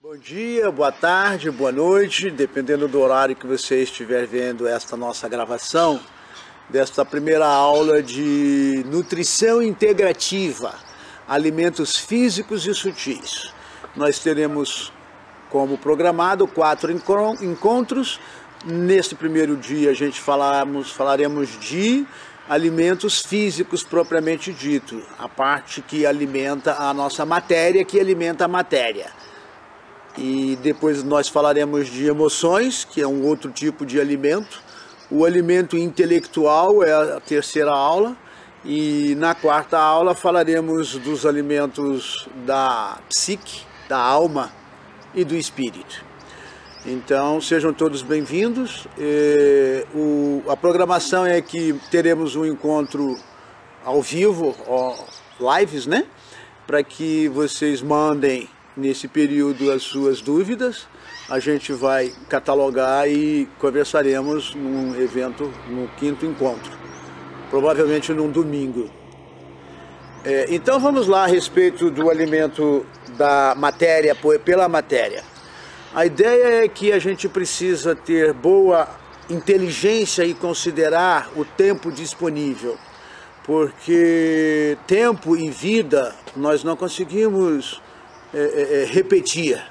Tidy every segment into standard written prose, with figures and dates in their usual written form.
Bom dia, boa tarde, boa noite, dependendo do horário que você estiver vendo esta nossa gravação, desta primeira aula de nutrição integrativa, alimentos físicos e sutis. Nós teremos como programado 4 encontros. Neste primeiro dia a gente falaremos de alimentos físicos propriamente dito, a parte que alimenta a nossa matéria, que alimenta a matéria. E depois nós falaremos de emoções, que é um outro tipo de alimento. O alimento intelectual é a terceira aula. E na quarta aula falaremos dos alimentos da psique, da alma e do espírito. Então sejam todos bem-vindos. A programação é que teremos um encontro ao vivo, lives, né? Para que vocês mandem nesse período as suas dúvidas. A gente vai catalogar e conversaremos num evento, no 5º encontro, provavelmente num domingo. Então vamos lá a respeito do alimento da matéria pela matéria. A ideia é que a gente precisa ter boa inteligência e considerar o tempo disponível, porque tempo e vida nós não conseguimos repetir.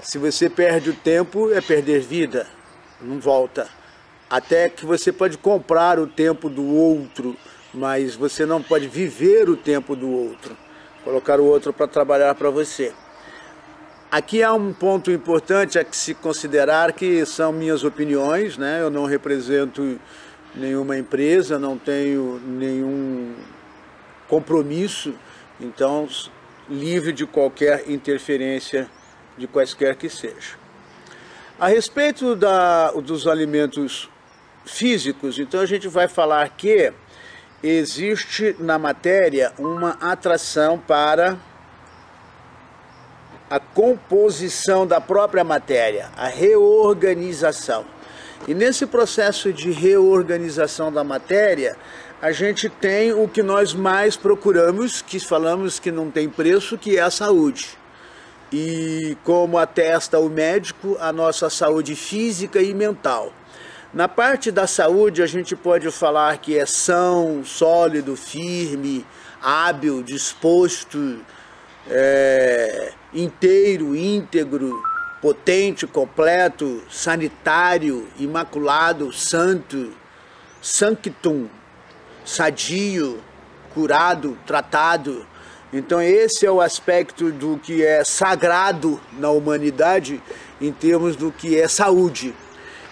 Se você perde o tempo, é perder vida, não volta. Até que você pode comprar o tempo do outro, mas você não pode viver o tempo do outro, colocar o outro para trabalhar para você. Aqui há um ponto importante a que se considerar, que são minhas opiniões, né? Eu não represento nenhuma empresa, não tenho nenhum compromisso, então livre de qualquer interferência de quaisquer que seja. A respeito dos alimentos físicos, então a gente vai falar que existe na matéria uma atração para a composição da própria matéria, a reorganização. E nesse processo de reorganização da matéria, a gente tem o que nós mais procuramos, que falamos que não tem preço, que é a saúde. E como atesta o médico, a nossa saúde física e mental. Na parte da saúde, a gente pode falar que é são, sólido, firme, hábil, disposto, inteiro, íntegro, potente, completo, sanitário, imaculado, santo, sanctum, sadio, curado, tratado. Então esse é o aspecto do que é sagrado na humanidade em termos do que é saúde.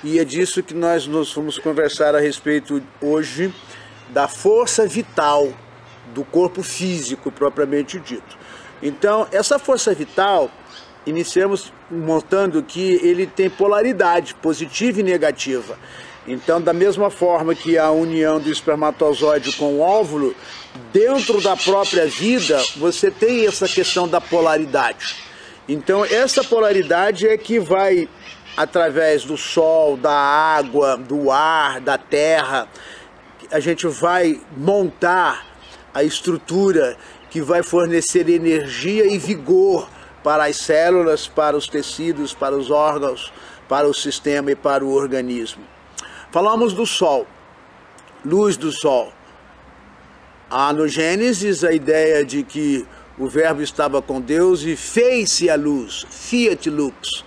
E é disso que nós vamos conversar a respeito hoje, da força vital do corpo físico propriamente dito. Então essa força vital, iniciamos mostrando que ele tem polaridade positiva e negativa. Então, da mesma forma que a união do espermatozoide com o óvulo, dentro da própria vida, você tem essa questão da polaridade. Então, essa polaridade é que vai, através do sol, da água, do ar, da terra, a gente vai montar a estrutura que vai fornecer energia e vigor para as células, para os tecidos, para os órgãos, para o sistema e para o organismo. Falamos do Sol, luz do Sol. Há no Gênesis a ideia de que o Verbo estava com Deus e fez-se a luz, fiat lux.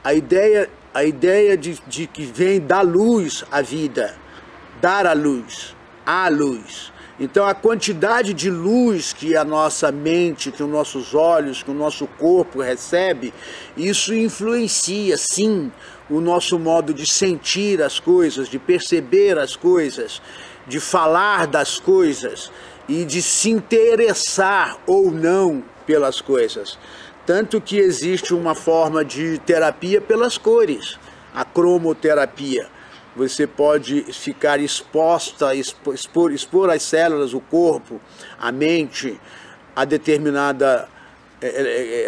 A ideia de que vem da luz a vida, dar a luz, a luz. Então a quantidade de luz que a nossa mente, que os nossos olhos, que o nosso corpo recebe, isso influencia sim o nosso modo de sentir as coisas, de perceber as coisas, de falar das coisas e de se interessar ou não pelas coisas. Tanto que existe uma forma de terapia pelas cores, a cromoterapia. Você pode ficar expor as células, o corpo, a mente, a determinada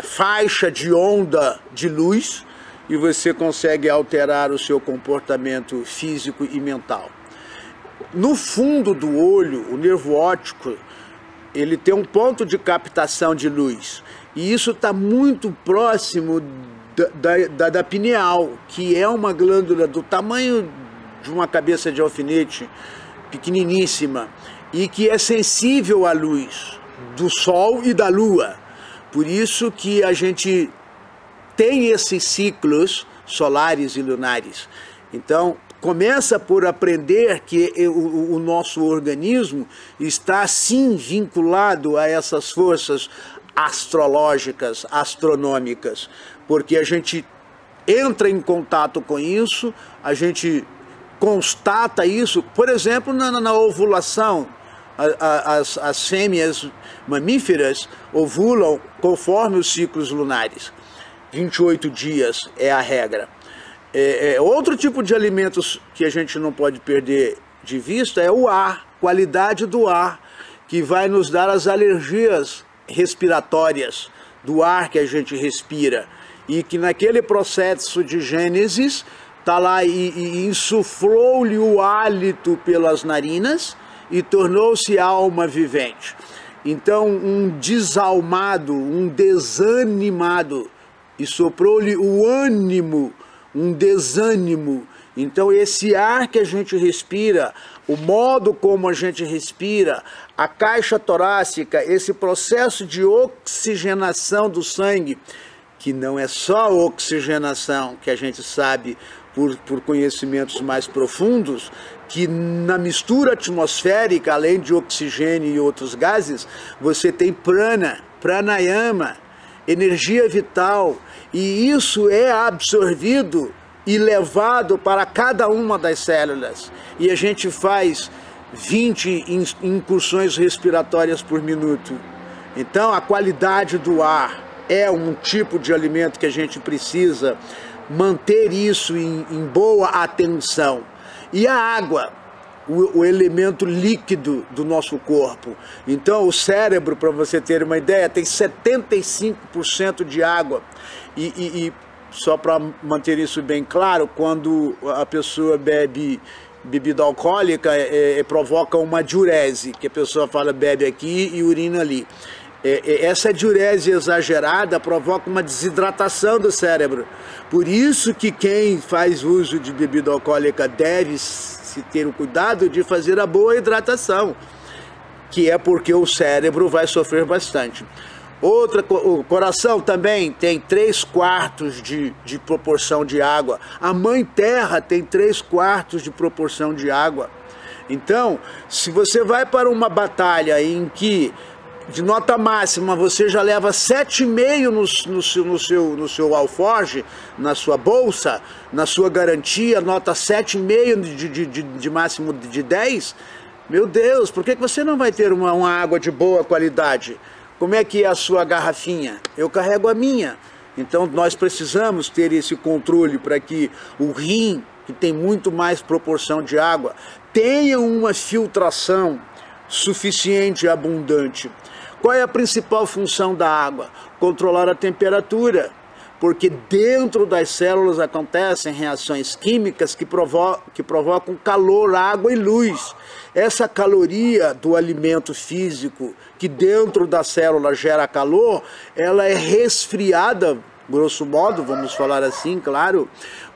faixa de onda de luz, e você consegue alterar o seu comportamento físico e mental. No fundo do olho, o nervo óptico, ele tem um ponto de captação de luz. E isso está muito próximo da pineal, que é uma glândula do tamanho de uma cabeça de alfinete, pequeniníssima, e que é sensível à luz do sol e da lua. Por isso que a gente tem esses ciclos solares e lunares. Então, começa por aprender que o nosso organismo está sim vinculado a essas forças astrológicas, astronômicas, porque a gente entra em contato com isso, a gente constata isso, por exemplo, na ovulação. As fêmeas mamíferas ovulam conforme os ciclos lunares. 28 dias é a regra. Outro tipo de alimentos que a gente não pode perder de vista é o ar, qualidade do ar, que vai nos dar as alergias respiratórias do ar que a gente respira. E que naquele processo de gênesis, está lá e insuflou-lhe o hálito pelas narinas e tornou-se alma vivente. Então, um desalmado, um desanimado, e soprou-lhe o ânimo, um desânimo. Então, esse ar que a gente respira, o modo como a gente respira, a caixa torácica, esse processo de oxigenação do sangue, que não é só oxigenação, que a gente sabe por conhecimentos mais profundos, que na mistura atmosférica, além de oxigênio e outros gases, você tem prana, pranayama, energia vital, e isso é absorvido e levado para cada uma das células. E a gente faz 20 incursões respiratórias por minuto. Então a qualidade do ar é um tipo de alimento que a gente precisa manter isso em boa atenção. E a água, o elemento líquido do nosso corpo. Então o cérebro, para você ter uma ideia, tem 75% de água. E só para manter isso bem claro, quando a pessoa bebe bebida alcoólica, provoca uma diurese, que a pessoa fala bebe aqui e urina ali. Essa diurese exagerada provoca uma desidratação do cérebro. Por isso que quem faz uso de bebida alcoólica deve se ter o cuidado de fazer a boa hidratação, que é porque o cérebro vai sofrer bastante. O coração também tem 3/4 de proporção de água. A mãe terra tem 3/4 de proporção de água. Então, se você vai para uma batalha em que de nota máxima você já leva 7,5 no seu alforje, na sua bolsa, na sua garantia, nota 7,5 de máximo de 10, meu Deus, por que você não vai ter uma água de boa qualidade? Como é que é a sua garrafinha? Eu carrego a minha. Então nós precisamos ter esse controle para que o rim, que tem muito mais proporção de água, tenha uma filtração suficiente e abundante. Qual é a principal função da água? Controlar a temperatura, porque dentro das células acontecem reações químicas que provocam calor, água e luz. Essa caloria do alimento físico, que dentro da célula gera calor, ela é resfriada, grosso modo, vamos falar assim, claro,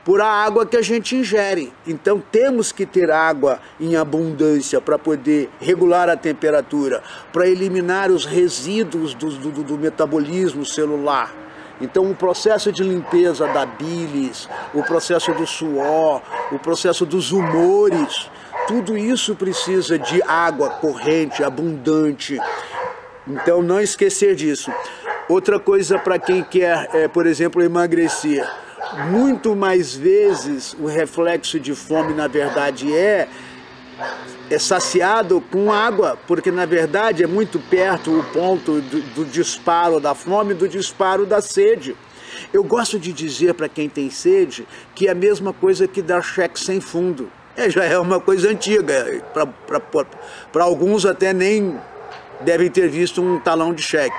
por a água que a gente ingere. Então temos que ter água em abundância para poder regular a temperatura, para eliminar os resíduos do metabolismo celular. Então o processo de limpeza da bilis, o processo do suor, o processo dos humores, tudo isso precisa de água corrente, abundante. Então não esquecer disso. Outra coisa para quem quer, por exemplo, emagrecer. Muito mais vezes o reflexo de fome, na verdade, é saciado com água, porque na verdade é muito perto o ponto do disparo da fome, do disparo da sede. Eu gosto de dizer para quem tem sede que é a mesma coisa que dar cheque sem fundo. Já é uma coisa antiga, para alguns até nem devem ter visto um talão de cheque.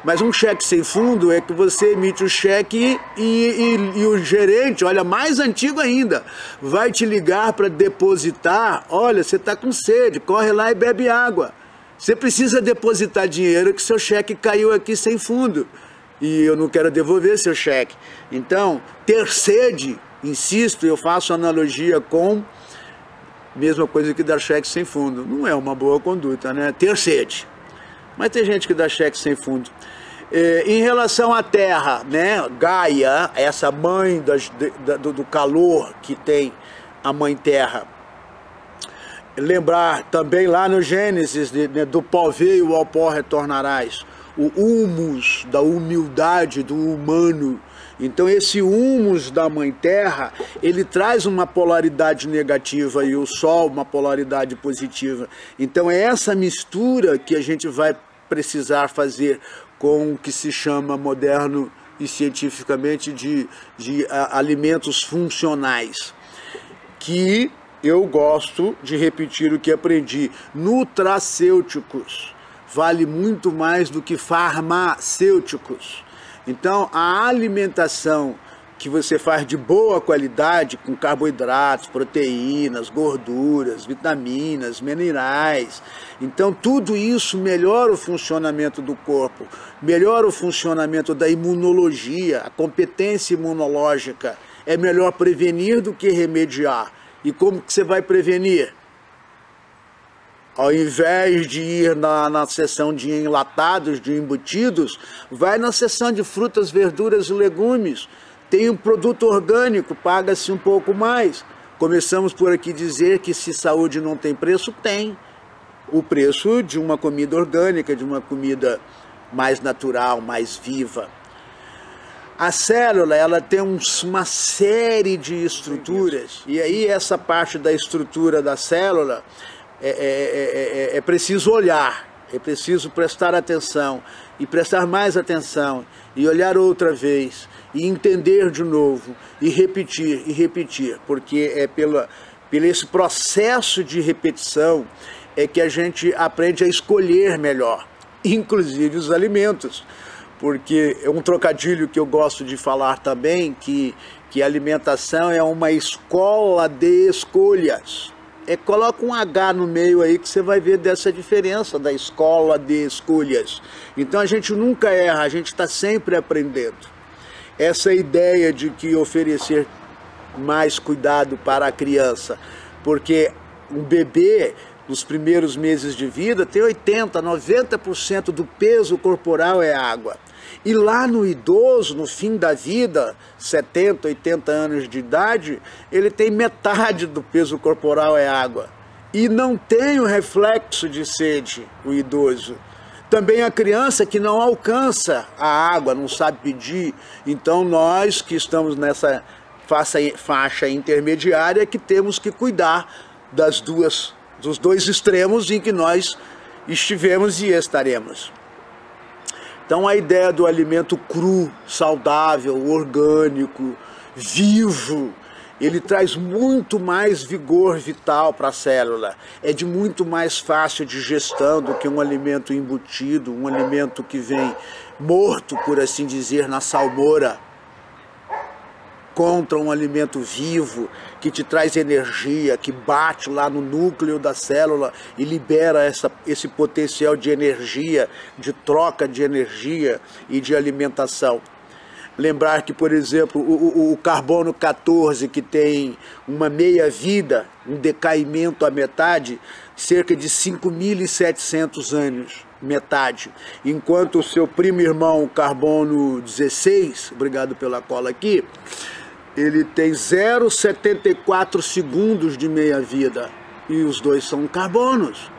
Mas um cheque sem fundo é que você emite o cheque e o gerente, olha, mais antigo ainda, vai te ligar para depositar. Olha, você está com sede, corre lá e bebe água. Você precisa depositar dinheiro que seu cheque caiu aqui sem fundo. e eu não quero devolver seu cheque. Então, ter sede, insisto, eu faço analogia com mesma coisa que dar cheque sem fundo. Não é uma boa conduta, né? Ter sede. Mas tem gente que dá cheque sem fundo. Em relação à terra, né? Gaia, essa mãe do calor que tem a mãe terra. Lembrar também lá no Gênesis, do pó veio, ao pó retornarás. O humus da humildade do humano. Então esse humus da mãe terra, ele traz uma polaridade negativa e o sol uma polaridade positiva. Então é essa mistura que a gente vai precisar fazer com o que se chama moderno e cientificamente de alimentos funcionais. Que eu gosto de repetir o que aprendi. Nutracêuticos vale muito mais do que farmacêuticos. Então, a alimentação que você faz de boa qualidade, com carboidratos, proteínas, gorduras, vitaminas, minerais, então tudo isso melhora o funcionamento do corpo, melhora o funcionamento da imunologia, a competência imunológica. É melhor prevenir do que remediar. E como que você vai prevenir? Ao invés de ir na seção de enlatados, de embutidos, vai na seção de frutas, verduras e legumes. Tem um produto orgânico, paga-se um pouco mais. Começamos por aqui dizer que se saúde não tem preço, tem. O preço de uma comida orgânica, de uma comida mais natural, mais viva. A célula, ela tem uma série de estruturas, e aí essa parte da estrutura da célula é preciso olhar, é preciso prestar atenção, e prestar mais atenção, e olhar outra vez, e entender de novo, e repetir, porque é pelo esse processo de repetição é que a gente aprende a escolher melhor, inclusive os alimentos. Porque é um trocadilho que eu gosto de falar também, que a alimentação é uma escola de escolhas. Coloca um H no meio aí que você vai ver dessa diferença da escola de escolhas. Então a gente nunca erra, a gente está sempre aprendendo. Essa ideia de que oferecer mais cuidado para a criança, porque um bebê nos primeiros meses de vida tem 80%, 90% do peso corporal é água. E lá no idoso, no fim da vida, 70, 80 anos de idade, ele tem metade do peso corporal é água. E não tem o reflexo de sede, o idoso. Também a criança que não alcança a água, não sabe pedir. Então nós que estamos nessa faixa intermediária que temos que cuidar dos dois extremos em que nós estivemos e estaremos. Então a ideia do alimento cru, saudável, orgânico, vivo, ele traz muito mais vigor vital para a célula. É de muito mais fácil digestão do que um alimento embutido, um alimento que vem morto, por assim dizer, na salmoura, contra um alimento vivo, que te traz energia, que bate lá no núcleo da célula e libera esse potencial de energia, de troca de energia e de alimentação. Lembrar que, por exemplo, o carbono 14, que tem uma meia-vida, um decaimento à metade, cerca de 5.700 anos, metade. Enquanto o seu primo irmão, o carbono 16, obrigado pela cola aqui, ele tem 0,74 segundos de meia-vida. E os dois são carbonos.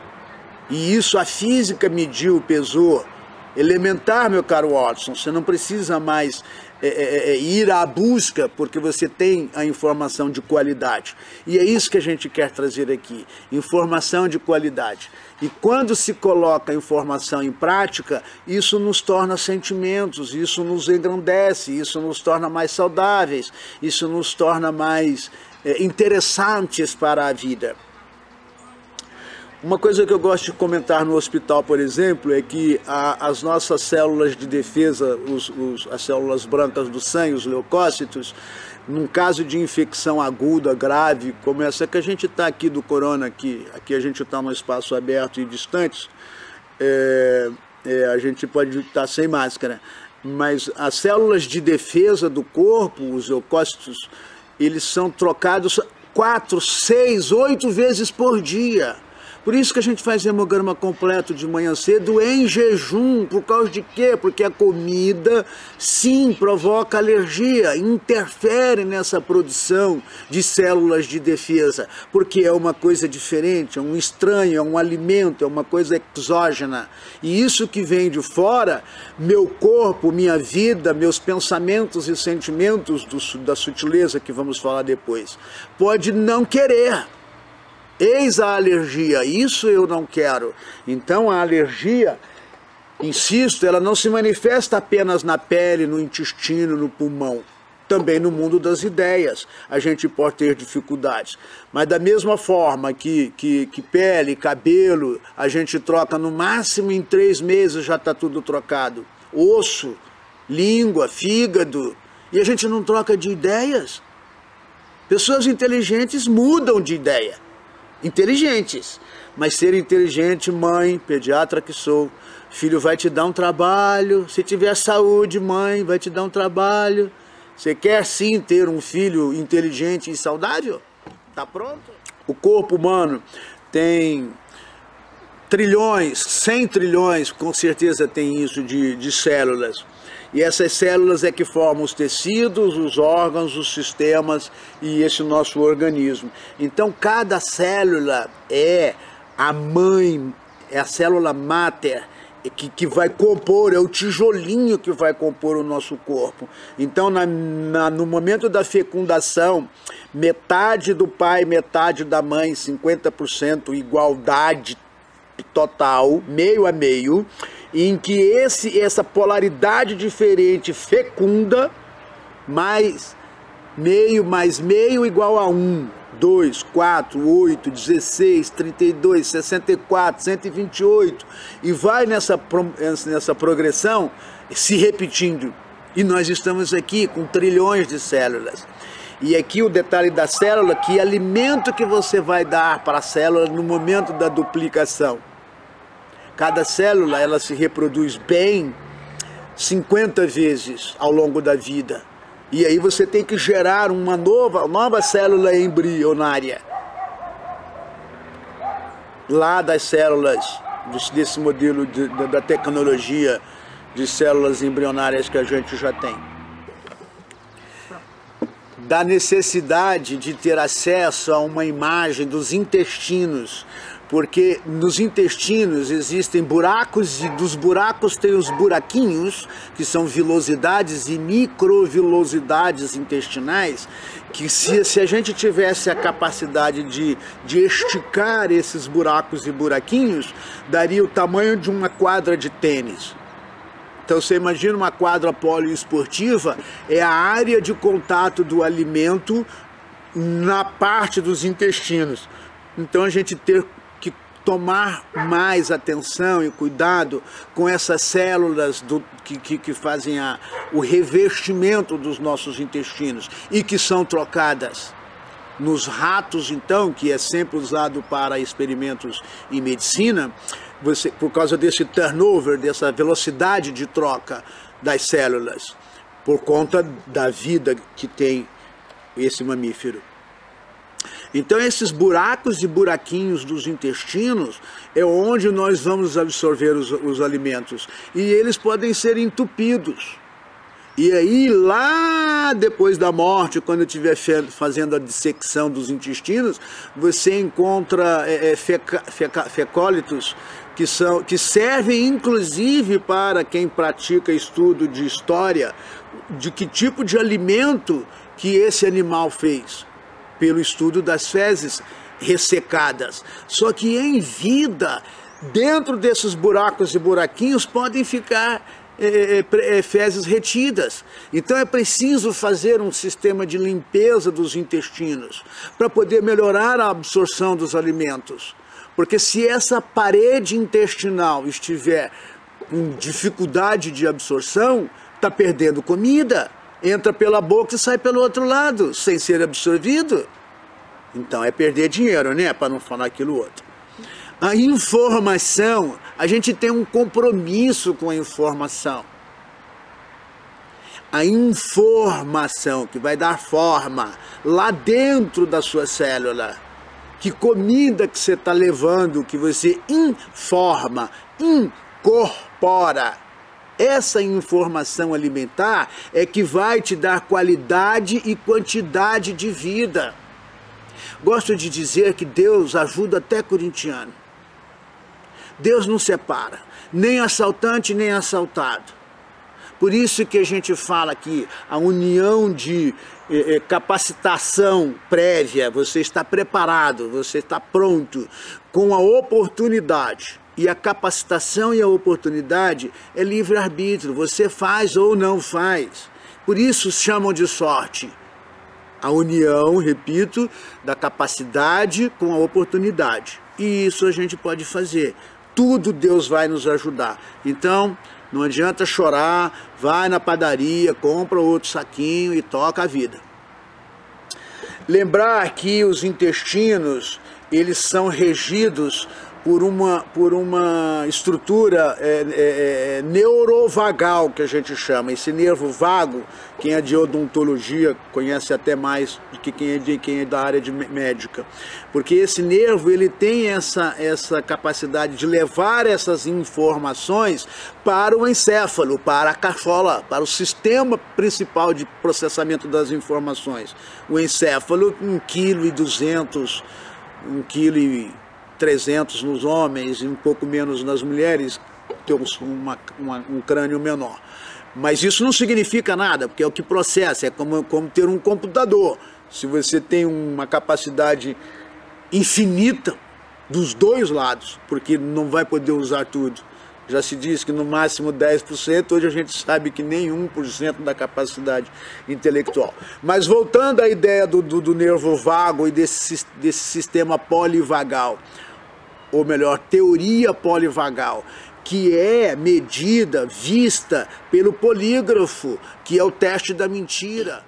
E isso a física mediu, pesou. Elementar, meu caro Watson, você não precisa mais ir à busca, porque você tem a informação de qualidade. E é isso que a gente quer trazer aqui, informação de qualidade. E quando se coloca a informação em prática, isso nos torna sentimentos, isso nos engrandece, isso nos torna mais saudáveis, isso nos torna mais interessantes para a vida. Uma coisa que eu gosto de comentar no hospital, por exemplo, é que as nossas células de defesa, as células brancas do sangue, os leucócitos, num caso de infecção aguda, grave, como essa que a gente está aqui do corona, aqui a gente está num espaço aberto e distante, a gente pode estar sem máscara. mas as células de defesa do corpo, os leucócitos, eles são trocados 4, 6, 8 vezes por dia. Por isso que a gente faz hemograma completo de manhã cedo em jejum. Por causa de quê? Porque a comida, sim, provoca alergia, interfere nessa produção de células de defesa, porque é uma coisa diferente, é um estranho, é um alimento, é uma coisa exógena. E isso que vem de fora, meu corpo, minha vida, meus pensamentos e sentimentos da sutileza, que vamos falar depois, pode não querer. Eis a alergia, isso eu não quero. Então a alergia, insisto, ela não se manifesta apenas na pele, no intestino, no pulmão. Também no mundo das ideias a gente pode ter dificuldades. Mas da mesma forma que pele, cabelo, a gente troca no máximo em 3 meses, já está tudo trocado. Osso, língua, fígado. E a gente não troca de ideias. Pessoas inteligentes mudam de ideia. Inteligentes, mas ser inteligente, mãe, pediatra que sou, filho vai te dar um trabalho, se tiver saúde, mãe, vai te dar um trabalho. Você quer sim ter um filho inteligente e saudável? Tá pronto? O corpo humano tem trilhões, 100 trilhões, com certeza tem isso de células. E essas células é que formam os tecidos, os órgãos, os sistemas e esse nosso organismo. Então cada célula é a mãe, é a célula máter que vai compor, é o tijolinho que vai compor o nosso corpo. Então no momento da fecundação, metade do pai, metade da mãe, 50% igualdade total, meio a meio, em que essa polaridade diferente fecunda, mais meio igual a 1, 2, 4, 8, 16, 32, 64, 128, e vai nessa progressão se repetindo. E nós estamos aqui com trilhões de células. E aqui o detalhe da célula, que alimento que você vai dar para a célula no momento da duplicação. Cada célula, ela se reproduz bem 50 vezes ao longo da vida. E aí você tem que gerar uma nova célula embrionária. Lá das células, desse modelo da tecnologia de células embrionárias que a gente já tem. Da necessidade de ter acesso a uma imagem dos intestinos, porque nos intestinos existem buracos e dos buracos tem os buraquinhos, que são vilosidades e microvilosidades intestinais, que se a gente tivesse a capacidade de esticar esses buracos e buraquinhos, daria o tamanho de uma quadra de tênis. Então você imagina uma quadra poliesportiva, é a área de contato do alimento na parte dos intestinos. Então a gente ter que tomar mais atenção e cuidado com essas células que fazem o revestimento dos nossos intestinos e que são trocadas. Nos ratos, então, que é sempre usado para experimentos em medicina, por causa desse turnover, dessa velocidade de troca das células, por conta da vida que tem esse mamífero. Então esses buracos e buraquinhos dos intestinos é onde nós vamos absorver os alimentos. E eles podem ser entupidos. E aí lá depois da morte, quando eu estiver fazendo a dissecção dos intestinos, você encontra fecólitos que servem inclusive para quem pratica estudo de história, de que tipo de alimento que esse animal fez, pelo estudo das fezes ressecadas. Só que em vida, dentro desses buracos e buraquinhos podem ficar fezes retidas. Então é preciso fazer um sistema de limpeza dos intestinos para poder melhorar a absorção dos alimentos. Porque se essa parede intestinal estiver com dificuldade de absorção, está perdendo comida, entra pela boca e sai pelo outro lado, sem ser absorvido. Então é perder dinheiro, né? Para não falar aquilo outro. A informação, a gente tem um compromisso com a informação. a informação que vai dar forma lá dentro da sua célula. Que comida que você está levando, que você informa, incorpora. Essa informação alimentar é que vai te dar qualidade e quantidade de vida. Gosto de dizer que Deus ajuda até corintiano. Deus não separa, nem assaltante, nem assaltado. Por isso que a gente fala aqui, a união de capacitação prévia, você está preparado, você está pronto, com a oportunidade. E a capacitação e a oportunidade é livre-arbítrio, você faz ou não faz. Por isso chamam de sorte. A união, repito, da capacidade com a oportunidade. E isso a gente pode fazer. Tudo Deus vai nos ajudar. Então, não adianta chorar, vai na padaria, compra outro saquinho e toca a vida. Lembrar que os intestinos, eles são regidos por uma estrutura neurovagal, que a gente chama. Esse nervo vago, quem é de odontologia conhece até mais do que quem é da área médica. Porque esse nervo, ele tem essa capacidade de levar essas informações para o encéfalo, para a cachola, para o sistema principal de processamento das informações. O encéfalo, 1,2 kg, 1,3 kg nos homens e um pouco menos nas mulheres, temos um crânio menor. Mas isso não significa nada, porque é o que processa, é como ter um computador. Se você tem uma capacidade infinita dos dois lados, porque não vai poder usar tudo. Já se diz que no máximo 10%, hoje a gente sabe que nem 1% da capacidade intelectual. Mas voltando à ideia do nervo vago e desse sistema polivagal, ou melhor, teoria polivagal, que é medida, vista pelo polígrafo, que é o teste da mentira.